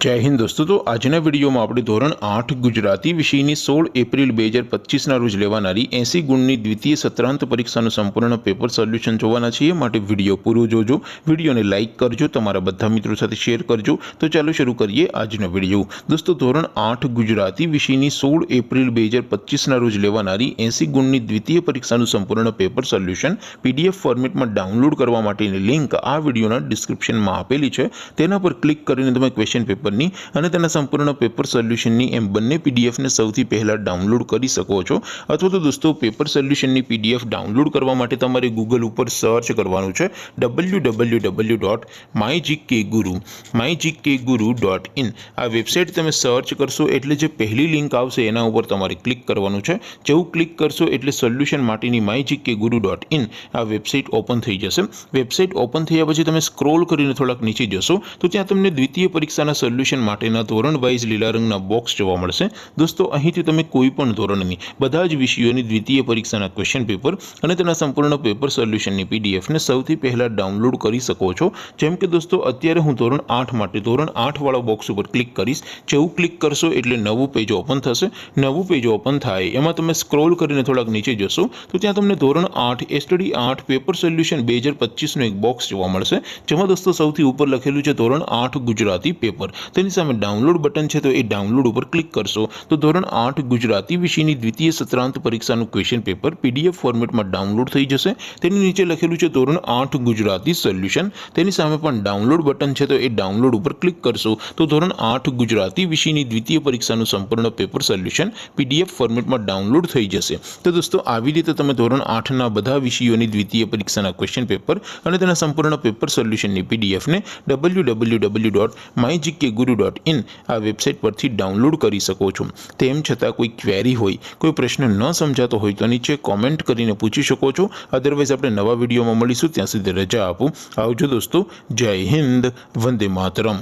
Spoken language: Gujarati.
जय हिंद दोस्तों। तो आजना विडियो में આપણે ધોરણ 8 ગુજરાતી વિષયની 16 એપ્રિલ 2025 ના રોજ લેવાનારી 80 ગુણની દ્વિતીય સત્રાંત પરીક્ષાનું સંપૂર્ણ પેપર સોલ્યુશન જોવાના છીએ। માટે વિડિયો પૂરો જોજો, વિડિયોને લાઈક કરજો, તમારા બધા મિત્રો સાથે શેર કરજો। તો ચાલો શરૂ કરીએ આજનો વિડિયો। દોસ્તો ધોરણ 8 ગુજરાતી વિષયની 16 એપ્રિલ 2025 ના રોજ લેવાનારી 80 ગુણની દ્વિતીય પરીક્ષાનું સંપૂર્ણ પેપર સોલ્યુશન પીડીએફ ફોર્મેટમાં ડાઉનલોડ કરવા માટેની લિંક આ વિડિયોના ડિસ્ક્રિપ્શનમાં આપેલી છે। તેના પર ક્લિક કરીને તમે ક્વેશ્ચન પેપર અને તેના સંપૂર્ણ પેપર સોલ્યુશનની એમ બંને પીડીએફને સૌથી પહેલા ડાઉનલોડ કરી શકો છો। અથવા તો દોસ્તો પેપર સોલ્યુશનની પીડીએફ ડાઉનલોડ કરવા માટે તમારે ગૂગલ ઉપર સર્ચ કરવાનું છે www.mygkguru.in। આ વેબસાઇટ તમે સર્ચ કરશો એટલે જે પહેલી લિંક આવશે એના ઉપર તમારે ક્લિક કરવાનું છે। જેવું ક્લિક કરશો એટલે સોલ્યુશન માટેની mygkguru.in આ વેબસાઇટ ઓપન થઈ જશે। વેબસાઇટ ઓપન થયા પછી તમે સ્ક્રોલ કરીને થોડાક નીચે જશો તો ત્યાં તમને દ્વિતીય પરીક્ષાના સોલ્યુશન માટેના ધોરણ વાઇઝ લીલા રંગના બોક્સ જોવા મળશે। દોસ્તો અહીંથી તમે કોઈ પણ ધોરણની બધા જ વિષયોની દ્વિતીય પરીક્ષાના ક્વેશ્ચન પેપર અને તેના સંપૂર્ણ પેપર સોલ્યુશનની પીડીએફને સૌથી પહેલા ડાઉનલોડ કરી શકો છો। જેમ કે દોસ્તો અત્યારે હું ધોરણ 8 માટે ધોરણ 8 વાળા બોક્સ ઉપર ક્લિક કરીશ। જેવું ક્લિક કરશો એટલે નવું પેજ ઓપન થશે। નવું પેજ ઓપન થાય એમાં તમે સ્ક્રોલ કરીને થોડાક નીચે જશો તો ત્યાં તમને ધોરણ 8 એસટીડી 8 પેપર સોલ્યુશન 2025 નું એક બોક્સ જોવા મળશે। જેમાં દોસ્તો સૌથી ઉપર લખેલું છે ધોરણ 8 ગુજરાતી પેપર। તેની સામે ડાઉનલોડ બટન છે તો એ ડાઉનલોડ ઉપર ક્લિક કરશો તો ધોરણ 8 ગુજરાતી વિષયની દ્વિતીય સત્રાંત પરીક્ષાનું ક્વેશ્ચન પેપર પીડીએફ ફોર્મેટમાં ડાઉનલોડ થઈ જશે। તેની નીચે લખેલું છે ધોરણ 8 ગુજરાતી સોલ્યુશન। તેની સામે પણ ડાઉનલોડ બટન છે તો એ ડાઉનલોડ ઉપર ક્લિક કરશો તો ધોરણ 8 ગુજરાતી વિષયની દ્વિતીય પરીક્ષાનું સંપૂર્ણ પેપર સોલ્યુશન પીડીએફ ફોર્મેટમાં ડાઉનલોડ થઈ જશે। તો દોસ્તો આવી રીતે તમે ધોરણ 8 ના બધા વિષયોની દ્વિતીય પરીક્ષાના ક્વેશ્ચન પેપર અને તેના સંપૂર્ણ પેપર સોલ્યુશનની પીડીએફને www.mygkguru.in આ વેબસાઇટ પરથી ડાઉનલોડ કરી શકો છો। તેમ છતાં કોઈ ક્વેરી હોય, કોઈ પ્રશ્ન ન સમજાતો હોય તો નીચે કોમેન્ટ કરીને પૂછી શકો છો। અધરવાઇઝ આપણે નવા વિડીયોમાં મળીશું, ત્યાં સુધી રજા આપો। આવજો દોસ્તો। જય હિન્દ, વંદે માતરમ।